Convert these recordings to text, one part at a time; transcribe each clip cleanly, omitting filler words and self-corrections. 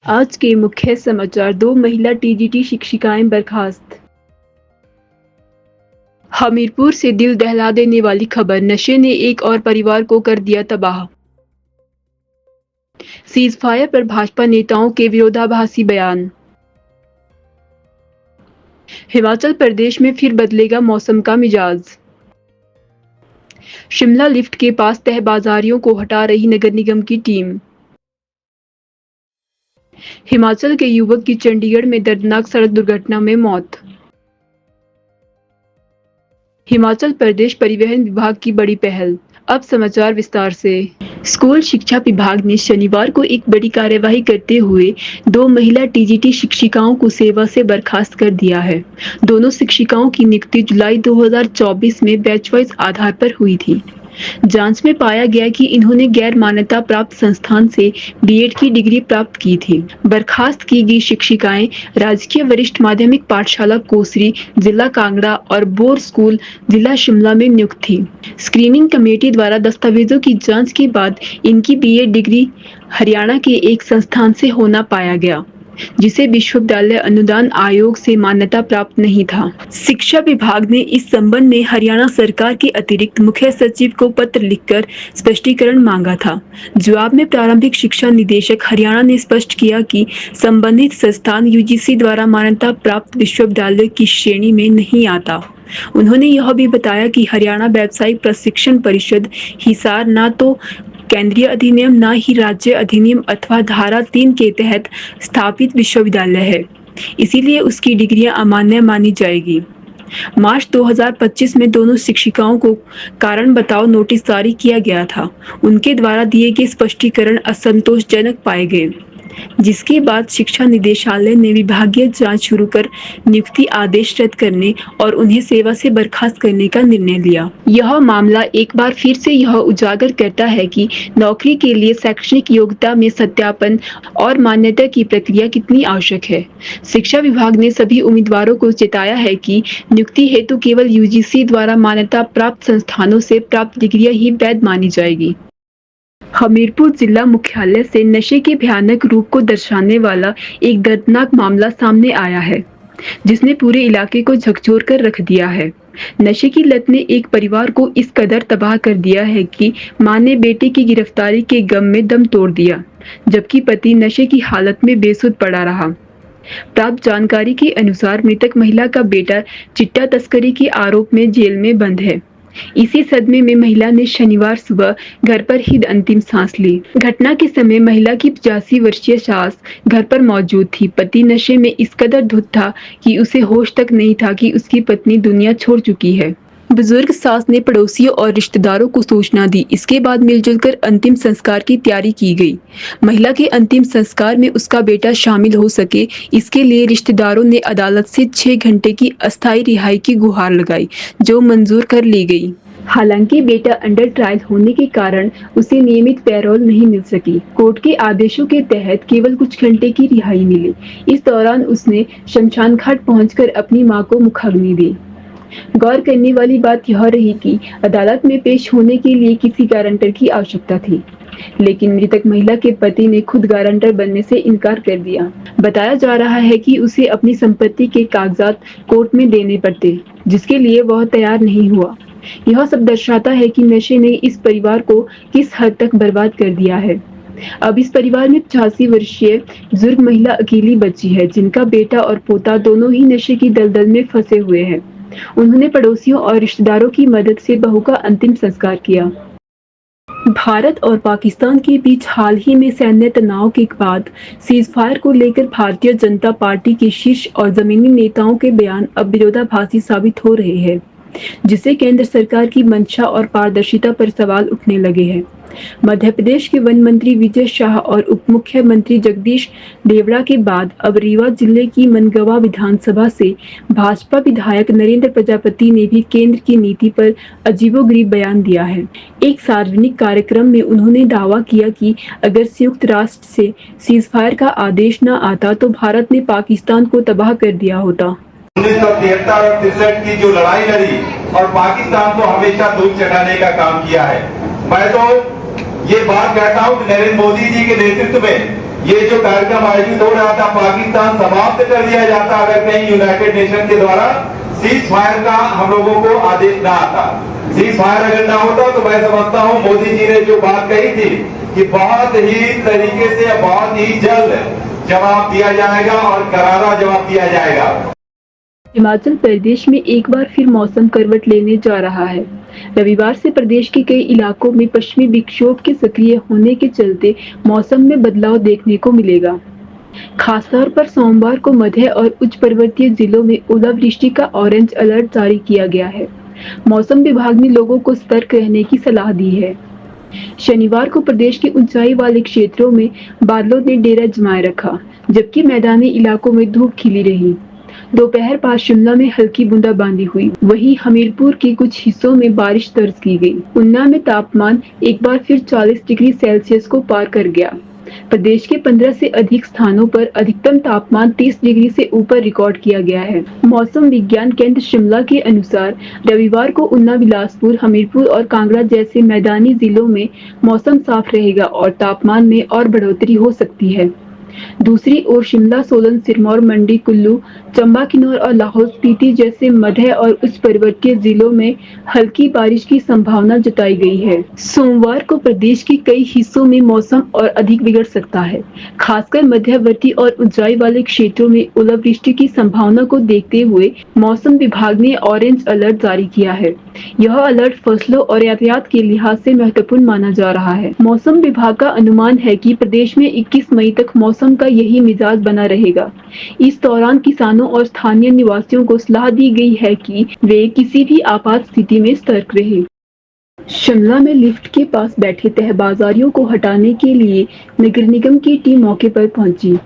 आज के मुख्य समाचार। 2 महिला टीजीटी शिक्षिकाएं बर्खास्त। हमीरपुर से दिल दहला देने वाली खबर। नशे ने एक और परिवार को कर दिया तबाह। सीज फायर पर भाजपा नेताओं के विरोधाभासी बयान। हिमाचल प्रदेश में फिर बदलेगा मौसम का मिजाज। शिमला लिफ्ट के पास तहबाजारियों को हटा रही नगर निगम की टीम। हिमाचल के युवक की चंडीगढ़ में दर्दनाक सड़क दुर्घटना में मौत। हिमाचल प्रदेश परिवहन विभाग की बड़ी पहल। अब समाचार विस्तार से। स्कूल शिक्षा विभाग ने शनिवार को एक बड़ी कार्यवाही करते हुए 2 महिला टीजीटी शिक्षिकाओं को सेवा से बर्खास्त कर दिया है। दोनों शिक्षिकाओं की नियुक्ति जुलाई 2024 में बैच वाइज आधार पर हुई थी। जांच में पाया गया कि इन्होंने गैर मान्यता प्राप्त संस्थान से बीएड की डिग्री प्राप्त की थी। बर्खास्त की गई शिक्षिकाएं राजकीय वरिष्ठ माध्यमिक पाठशाला कोसरी, जिला कांगड़ा और बोर स्कूल, जिला शिमला में नियुक्त थी। स्क्रीनिंग कमेटी द्वारा दस्तावेजों की जांच के बाद इनकी बीएड डिग्री हरियाणा के एक संस्थान से होना पाया गया, जिसे विश्वविद्यालय अनुदान आयोग से मान्यता प्राप्त नहीं था। शिक्षा विभाग ने इस संबंध में हरियाणा सरकार के अतिरिक्त मुख्य सचिव को पत्र लिखकर स्पष्टीकरण मांगा था। जवाब में प्रारंभिक शिक्षा निदेशक हरियाणा ने स्पष्ट किया कि संबंधित संस्थान यूजीसी द्वारा मान्यता प्राप्त विश्वविद्यालय की श्रेणी में नहीं आता। उन्होंने यह भी बताया कि हरियाणा व्यावसायिक प्रशिक्षण परिषद हिसार न तो केंद्रीय अधिनियम न ही राज्य अधिनियम अथवा धारा 3 के तहत स्थापित विश्वविद्यालय है, इसीलिए उसकी डिग्रियां अमान्य मानी जाएगी। मार्च 2025 में दोनों शिक्षिकाओं को कारण बताओ नोटिस जारी किया गया था। उनके द्वारा दिए गए स्पष्टीकरण असंतोषजनक पाए गए, जिसके बाद शिक्षा निदेशालय ने विभागीय जांच शुरू कर नियुक्ति आदेश रद्द करने और उन्हें सेवा से बर्खास्त करने का निर्णय लिया। यह मामला एक बार फिर से यह उजागर करता है कि नौकरी के लिए शैक्षणिक योग्यता में सत्यापन और मान्यता की प्रक्रिया कितनी आवश्यक है। शिक्षा विभाग ने सभी उम्मीदवारों को चेताया है कि नियुक्ति हेतु केवल यूजीसी द्वारा मान्यता प्राप्त संस्थानों से प्राप्त डिग्रियां ही वैध मानी जाएगी। हमीरपुर जिला मुख्यालय से नशे के भयानक रूप को दर्शाने वाला एक दर्दनाक मामला सामने आया है, जिसने पूरे इलाके को झकझोर कर रख दिया है। नशे की लत ने एक परिवार को इस कदर तबाह कर दिया है कि मां ने बेटे की गिरफ्तारी के गम में दम तोड़ दिया, जबकि पति नशे की हालत में बेसुध पड़ा रहा। प्राप्त जानकारी के अनुसार मृतक महिला का बेटा चिट्टा तस्करी के आरोप में जेल में बंद है। इसी सदमे में महिला ने शनिवार सुबह घर पर ही अंतिम सांस ली। घटना के समय महिला की 85 वर्षीय सास घर पर मौजूद थी। पति नशे में इस कदर धुत था कि उसे होश तक नहीं था कि उसकी पत्नी दुनिया छोड़ चुकी है। बुजुर्ग सास ने पड़ोसियों और रिश्तेदारों को सूचना दी। इसके बाद मिलजुल कर अंतिम संस्कार की तैयारी की गई। महिला के अंतिम संस्कार में उसका बेटा शामिल हो सके, इसके लिए रिश्तेदारों ने अदालत से 6 घंटे की अस्थायी रिहाई की गुहार लगाई, जो मंजूर कर ली गई। हालांकि बेटा अंडर ट्रायल होने के कारण उसे नियमित पैरोल नहीं मिल सकी। कोर्ट के आदेशों के तहत केवल कुछ घंटे की रिहाई मिली। इस दौरान उसने शमशान घाट पहुंचकर अपनी मां को मुखाग्नि दी। गौर करने वाली बात यह रही कि अदालत में पेश होने के लिए किसी गारंटर की आवश्यकता थी, लेकिन मृतक महिला के पति ने खुद गारंटर बनने से इनकार कर दिया। बताया जा रहा है कि उसे अपनी संपत्ति के कागजात कोर्ट में देने पड़ते, जिसके लिए वह तैयार नहीं हुआ। यह सब दर्शाता है कि नशे ने इस परिवार को किस हद तक बर्बाद कर दिया है। अब इस परिवार में 85 वर्षीय बुजुर्ग महिला अकेली बची है, जिनका बेटा और पोता दोनों ही नशे की दलदल में फंसे हुए हैं। उन्होंने पड़ोसियों और रिश्तेदारों की मदद से बहू का अंतिम संस्कार किया। भारत और पाकिस्तान के बीच हाल ही में सैन्य तनाव के बाद सीजफायर को लेकर भारतीय जनता पार्टी के शीर्ष और जमीनी नेताओं के बयान अब विरोधाभासी साबित हो रहे हैं, जिससे केंद्र सरकार की मंशा और पारदर्शिता पर सवाल उठने लगे हैं। मध्य प्रदेश के वन मंत्री विजय शाह और उप मुख्यमंत्री जगदीश देवड़ा के बाद अब रीवा जिले की मनगवा विधानसभा से भाजपा विधायक नरेंद्र प्रजापति ने भी केंद्र की नीति पर अजीबोगरीब बयान दिया है। एक सार्वजनिक कार्यक्रम में उन्होंने दावा किया कि अगर संयुक्त राष्ट्र से सीजफायर का आदेश न आता तो भारत ने पाकिस्तान को तबाह कर दिया होता। 1973 और 63 की जो लड़ाई लड़ी और पाकिस्तान को हमेशा दूर चढ़ाने का काम किया है। मैं तो ये बात कहता हूं कि नरेंद्र मोदी जी के नेतृत्व में ये जो कार्यक्रम आयोजित हो रहा था पाकिस्तान समाप्त कर दिया जाता अगर कहीं यूनाइटेड नेशन के द्वारा सीज फायर का हम लोगों को आदेश ना आता। सीज फायर अगर ना होता तो मैं समझता हूँ मोदी जी ने जो बात कही थी कि बहुत ही तरीके से बहुत ही जल्द जवाब दिया जाएगा और करारा जवाब दिया जाएगा। हिमाचल प्रदेश में एक बार फिर मौसम करवट लेने जा रहा है। रविवार से प्रदेश के कई इलाकों में पश्चिमी विक्षोभ के सक्रिय होने के चलते मौसम में बदलाव देखने को मिलेगा। खासतौर पर सोमवार को मध्य और उच्च पर्वतीय जिलों में ओलावृष्टि का ऑरेंज अलर्ट जारी किया गया है। मौसम विभाग ने लोगों को सतर्क रहने की सलाह दी है। शनिवार को प्रदेश के ऊंचाई वाले क्षेत्रों में बादलों ने डेरा जमाए रखा, जबकि मैदानी इलाकों में धूप खिली रही। दोपहर बाद शिमला में हल्की बूंदाबांदी हुई, वहीं हमीरपुर के कुछ हिस्सों में बारिश दर्ज की गई। ऊना में तापमान एक बार फिर 40 डिग्री सेल्सियस को पार कर गया। प्रदेश के 15 से अधिक स्थानों पर अधिकतम तापमान 30 डिग्री से ऊपर रिकॉर्ड किया गया है। मौसम विज्ञान केंद्र शिमला के अनुसार रविवार को ऊना, बिलासपुर, हमीरपुर और कांगड़ा जैसे मैदानी जिलों में मौसम साफ रहेगा और तापमान में और बढ़ोतरी हो सकती है। दूसरी ओर शिमला, सोलन, सिरमौर, मंडी, कुल्लू, चंबा, किन्नौर और लाहौल स्पीति जैसे मध्य और उच्च पर्वतीय जिलों में हल्की बारिश की संभावना जताई गई है। सोमवार को प्रदेश के कई हिस्सों में मौसम और अधिक बिगड़ सकता है। खासकर मध्यवर्ती और ऊंचाई वाले क्षेत्रों में ओलावृष्टि की संभावना को देखते हुए मौसम विभाग ने ऑरेंज अलर्ट जारी किया है। यह अलर्ट फसलों और यातायात के लिहाज से महत्वपूर्ण माना जा रहा है। मौसम विभाग का अनुमान है कि प्रदेश में 21 मई तक मौसम का यही मिजाज बना रहेगा। इस दौरान किसानों और स्थानीय निवासियों को सलाह दी गई है कि वे किसी भी आपात स्थिति में सतर्क रहें। शिमला में लिफ्ट के पास बैठे तहबाजारियों को हटाने के लिए नगर निगम की टीम मौके पर पहुंची।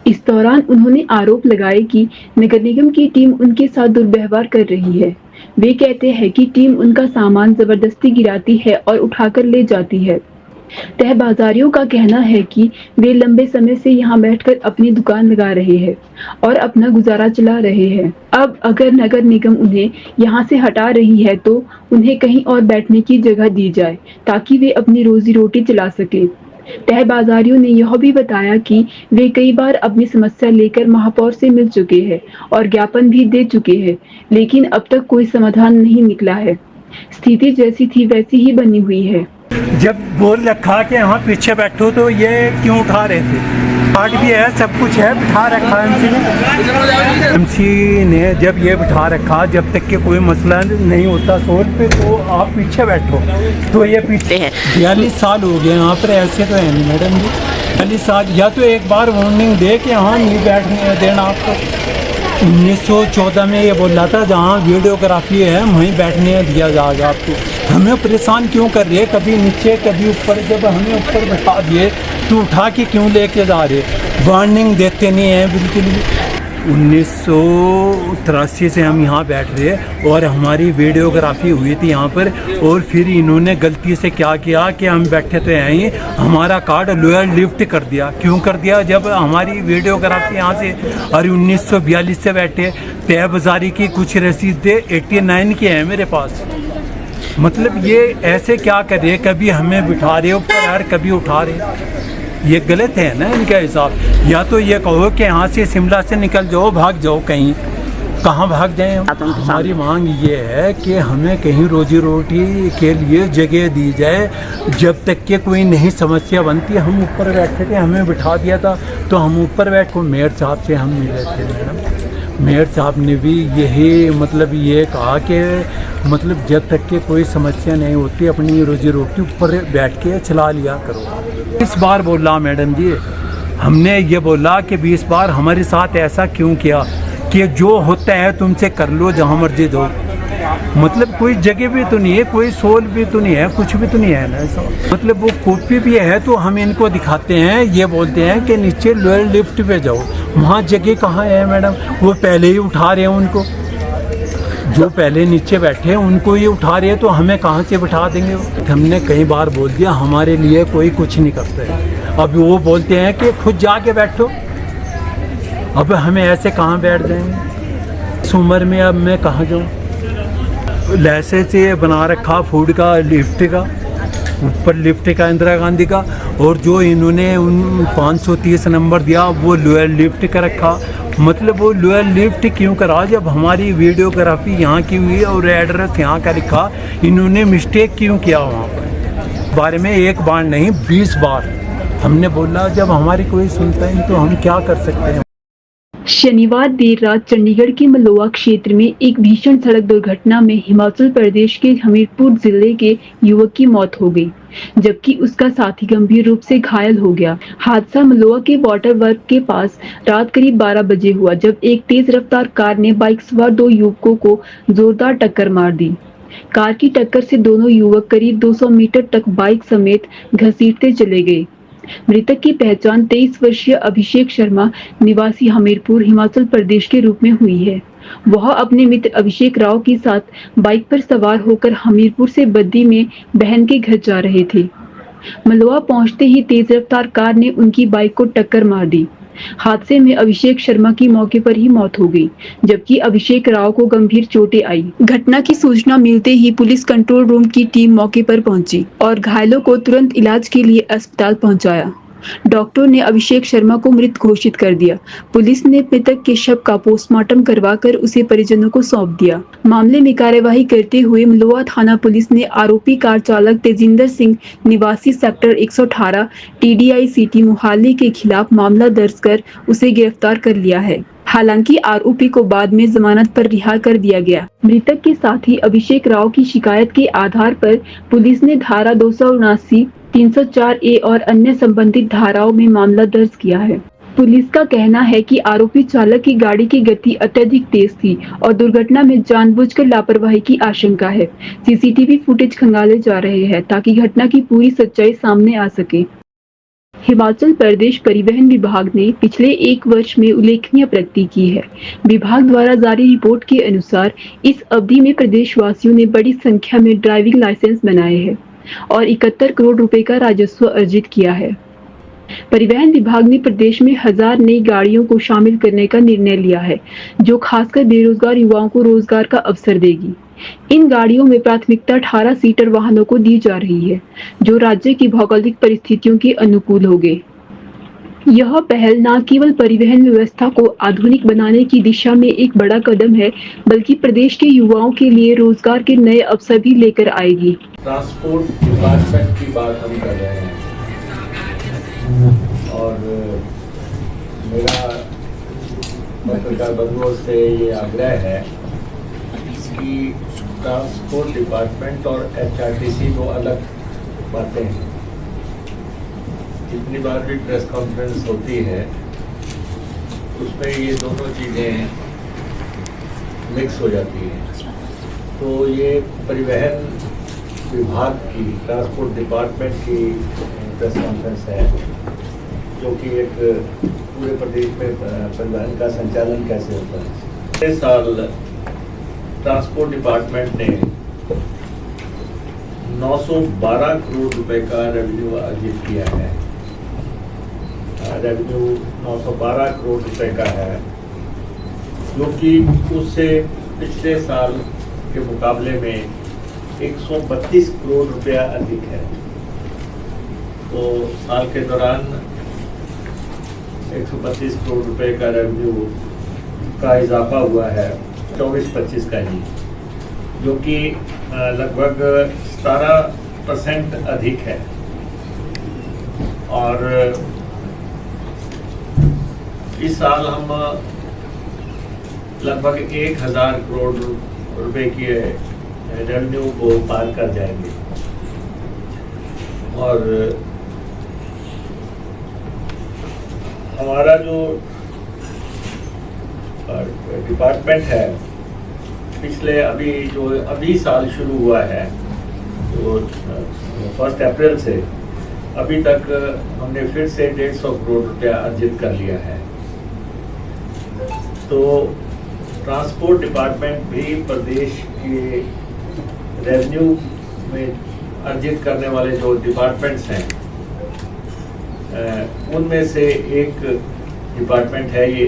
इस दौरान उन्होंने आरोप लगाए कि नगर निगम की टीम उनके साथ दुर्व्यवहार कर रही है। वे कहते हैं कि टीम उनका सामान जबरदस्ती गिराती है और उठाकर ले जाती है। तहबाजारियों का कहना है कि वे लंबे समय से यहां बैठकर अपनी दुकान लगा रहे हैं और अपना गुजारा चला रहे हैं। अब अगर नगर निगम उन्हें यहां से हटा रही है तो उन्हें कहीं और बैठने की जगह दी जाए ताकि वे अपनी रोजी रोटी चला सके। तहबाजारियों ने यह भी बताया कि वे कई बार अपनी समस्या लेकर महापौर से मिल चुके हैं और ज्ञापन भी दे चुके हैं, लेकिन अब तक कोई समाधान नहीं निकला है। स्थिति जैसी थी वैसी ही बनी हुई है। जब बोल रखा कि यहाँ पीछे बैठो तो ये क्यों उठा रहे थे? कार्ड भी है, सब कुछ है, बिठा रखा एमसी ने जब ये बिठा रखा, जब तक के कोई मसला नहीं होता सोच पे तो आप पीछे बैठो। तो ये पीछे 42 साल हो गए यहाँ पर, ऐसे तो है नहीं मैडम जी। 42 साल या तो एक बार वार्निंग दे के यहाँ नहीं बैठने देना आपको। 1914 में ये बोला था जहाँ वीडियोग्राफी है वहीं बैठने दिया जाएगा आपको। हमें परेशान क्यों कर रहे, कभी नीचे कभी ऊपर। जब हमें ऊपर बैठा दिए तो उठा के क्यों लेके जा रहे? वार्निंग देते नहीं हैं बिल्कुल भी। 1983 से हम यहाँ बैठ रहे और हमारी वीडियोग्राफी हुई थी यहाँ पर, और फिर इन्होंने गलती से क्या किया कि हम बैठे तो यहीं, हमारा कार्ड लोअर लिफ्ट कर दिया। क्यों कर दिया? जब हमारी वीडियोग्राफी यहाँ से, अरे 1942 से बैठे, तहबाजारी की कुछ रसीदें 89 की है मेरे पास। मतलब ये ऐसे क्या कर रहे, कभी हमें बिठा रहे ऊपर और कभी उठा रहे। ये गलत है ना इनका हिसाब। या तो ये कहो कि यहाँ से शिमला से निकल जाओ, भाग जाओ कहीं, कहाँ भाग जाएं हम? हमारी मांग ये है कि हमें कहीं रोजी रोटी के लिए जगह दी जाए। जब तक के कोई नई समस्या बनती, हम ऊपर बैठे थे, हमें बिठा दिया था तो हम ऊपर बैठ को मेयर साहब से हम मिले थे मैडम। मेयर साहब ने भी यही मतलब ये कहा कि मतलब जब तक के कोई समस्या नहीं होती अपनी रोजी रोटी ऊपर बैठ के चला लिया करो। इस बार बोला मैडम जी, हमने ये बोला कि 20 बार हमारे साथ ऐसा क्यों किया कि जो होता है तुमसे कर लो, जहाँ मर्जी दो। मतलब कोई जगह भी तो नहीं है, कोई सोल भी तो नहीं है, कुछ भी तो नहीं है ना ऐसा। मतलब वो कॉपी भी है तो हम इनको दिखाते हैं, ये बोलते हैं कि नीचे लोअर लिफ्ट पे जाओ। वहाँ जगह कहाँ है मैडम? वो पहले ही उठा रहे हैं उनको, जो पहले नीचे बैठे हैं उनको ये उठा रहे हैं, तो हमें कहाँ से बिठा देंगे? हमने कई बार बोल दिया हमारे लिए कोई कुछ नहीं करता है। अब वो बोलते हैं कि खुद जाके बैठो। अब हमें ऐसे कहाँ बैठ जाएंगे इस उम्र में? अब मैं कहाँ जाऊँ? लाइसेंस ये बना रखा फूड का, लिफ्ट का, ऊपर लिफ्ट का इंदिरा गांधी का, और जो इन्होंने उन 530 नंबर दिया वो लोअर लिफ्ट का रखा। मतलब वो लोअर लिफ्ट क्यों करा जब हमारी वीडियोग्राफी यहाँ की हुई और एड्रेस यहाँ का लिखा, इन्होंने मिस्टेक क्यों किया वहाँ पर? बारे में एक बार नहीं 20 बार हमने बोला, जब हमारी कोई सुनता है तो हम क्या कर सकते हैं। शनिवार देर रात चंडीगढ़ के मलोआ क्षेत्र में एक भीषण सड़क दुर्घटना में हिमाचल प्रदेश के हमीरपुर जिले के युवक की मौत हो गई, जबकि उसका साथी गंभीर रूप से घायल हो गया। हादसा मलोआ के वाटर वर्क के पास रात करीब 12 बजे हुआ, जब एक तेज रफ्तार कार ने बाइक सवार 2 युवकों को जोरदार टक्कर मार दी। कार की टक्कर से दोनों युवक करीब 200 मीटर तक बाइक समेत घसीटते चले गए। मृतक की पहचान 23 वर्षीय अभिषेक शर्मा निवासी हमीरपुर हिमाचल प्रदेश के रूप में हुई है। वह अपने मित्र अभिषेक राव के साथ बाइक पर सवार होकर हमीरपुर से बद्दी में बहन के घर जा रहे थे। मलोआ पहुंचते ही तेज रफ्तार कार ने उनकी बाइक को टक्कर मार दी। हादसे में अभिषेक शर्मा की मौके पर ही मौत हो गई, जबकि अभिषेक राव को गंभीर चोटें आई। घटना की सूचना मिलते ही पुलिस कंट्रोल रूम की टीम मौके पर पहुंची और घायलों को तुरंत इलाज के लिए अस्पताल पहुंचाया। डॉक्टर ने अभिषेक शर्मा को मृत घोषित कर दिया। पुलिस ने मृतक के शव का पोस्टमार्टम करवाकर उसे परिजनों को सौंप दिया। मामले में कार्यवाही करते हुए मलोआ थाना पुलिस ने आरोपी कार चालक तेजिंदर सिंह निवासी सेक्टर 118 TDI सिटी मोहाली के खिलाफ मामला दर्ज कर उसे गिरफ्तार कर लिया है। हालांकि आरोपी को बाद में जमानत पर रिहा कर दिया गया। मृतक के साथी अभिषेक राव की शिकायत के आधार पर पुलिस ने धारा 279, 304A और अन्य संबंधित धाराओं में मामला दर्ज किया है। पुलिस का कहना है कि आरोपी चालक की गाड़ी की गति अत्यधिक तेज थी और दुर्घटना में जानबूझकर लापरवाही की आशंका है। CCTV फुटेज खंगाले जा रहे हैं ताकि घटना की पूरी सच्चाई सामने आ सके। हिमाचल प्रदेश परिवहन विभाग ने पिछले 1 वर्ष में उल्लेखनीय प्रगति की है। विभाग द्वारा जारी रिपोर्ट के अनुसार इस अवधि में प्रदेशवासियों ने बड़ी संख्या में ड्राइविंग लाइसेंस बनाए हैं और 71 करोड़ रुपए का राजस्व अर्जित किया है। परिवहन विभाग ने प्रदेश में 1000 नई गाड़ियों को शामिल करने का निर्णय लिया है, जो खासकर बेरोजगार युवाओं को रोजगार का अवसर देगी। इन गाड़ियों में प्राथमिकता 18 सीटर वाहनों को दी जा रही है, जो राज्य की भौगोलिक परिस्थितियों के अनुकूल होंगे। यह पहल न केवल परिवहन व्यवस्था को आधुनिक बनाने की दिशा में एक बड़ा कदम है, बल्कि प्रदेश के युवाओं के लिए रोजगार के नए अवसर भी लेकर आएगी। ट्रांसपोर्ट डिपार्टमेंट की बात हम कर रहे हैं और मेरा पत्रकार बंधुओं से ये आग्रह है कि ट्रांसपोर्ट डिपार्टमेंट और HRTC दो अलग बातें हैं। जितनी बार भी प्रेस कॉन्फ्रेंस होती है उसमें ये दोनों चीज़ें मिक्स हो जाती हैं। तो ये परिवहन विभाग की ट्रांसपोर्ट डिपार्टमेंट की प्रेस कॉन्फ्रेंस है, जो कि एक पूरे प्रदेश में परिवहन का संचालन कैसे होता है। इस साल ट्रांसपोर्ट डिपार्टमेंट ने 912 करोड़ रुपए का रेवेन्यू अर्जित किया है। रेवेन्यू 912 करोड़ रुपए का है, जो कि उससे पिछले साल के मुकाबले में 132 करोड़ रुपया अधिक है। तो साल के दौरान 132 करोड़ रुपए का रेवेन्यू का इजाफा हुआ है 24-25 का ही, जो कि लगभग 17% अधिक है। और इस साल हम लगभग 1000 करोड़ रुपए की रेवेन्यू को पार कर जाएंगे। और हमारा जो डिपार्टमेंट है पिछले अभी साल शुरू हुआ है, तो 1 अप्रैल से अभी तक हमने फिर से 150 करोड़ रुपया अर्जित कर लिया है। तो ट्रांसपोर्ट डिपार्टमेंट भी प्रदेश के रेवेन्यू में अर्जित करने वाले जो डिपार्टमेंट्स हैं उनमें से एक डिपार्टमेंट है ये,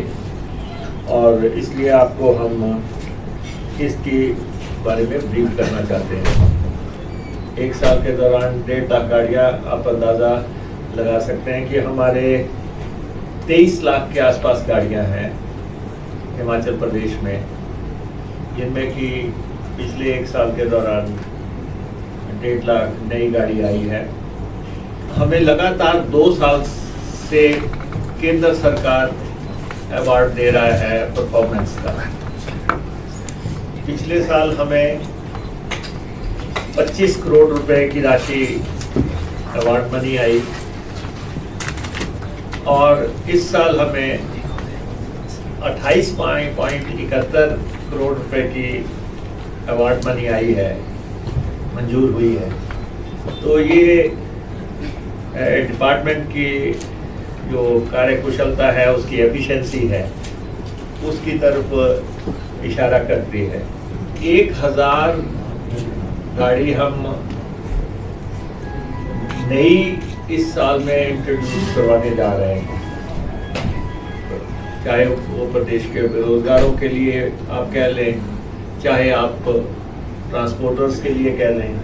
और इसलिए आपको हम इसके बारे में ब्रीफ करना चाहते हैं। एक साल के दौरान 1.5 लाख गाड़ियाँ, आप अंदाज़ा लगा सकते हैं कि हमारे 23 लाख के आसपास गाड़ियाँ हैं हिमाचल प्रदेश में, जिनमें कि पिछले एक साल के दौरान 1.5 लाख नई गाड़ी आई है। हमें लगातार 2 साल से केंद्र सरकार अवार्ड दे रहा है परफॉर्मेंस का। पिछले साल हमें 25 करोड़ रुपए की राशि अवार्ड मनी आई और इस साल हमें 28.71 करोड़ रुपए की अवार्ड मनी आई है, मंजूर हुई है। तो ये डिपार्टमेंट की जो कार्यकुशलता है, उसकी एफिशिएंसी है, उसकी तरफ इशारा करती है। 1000 गाड़ी हम नई इस साल में इंट्रोड्यूस करवाने जा रहे हैं, चाहे वो प्रदेश के बेरोजगारों के लिए आप कह लें, चाहे आप ट्रांसपोर्टर्स के लिए कह लें,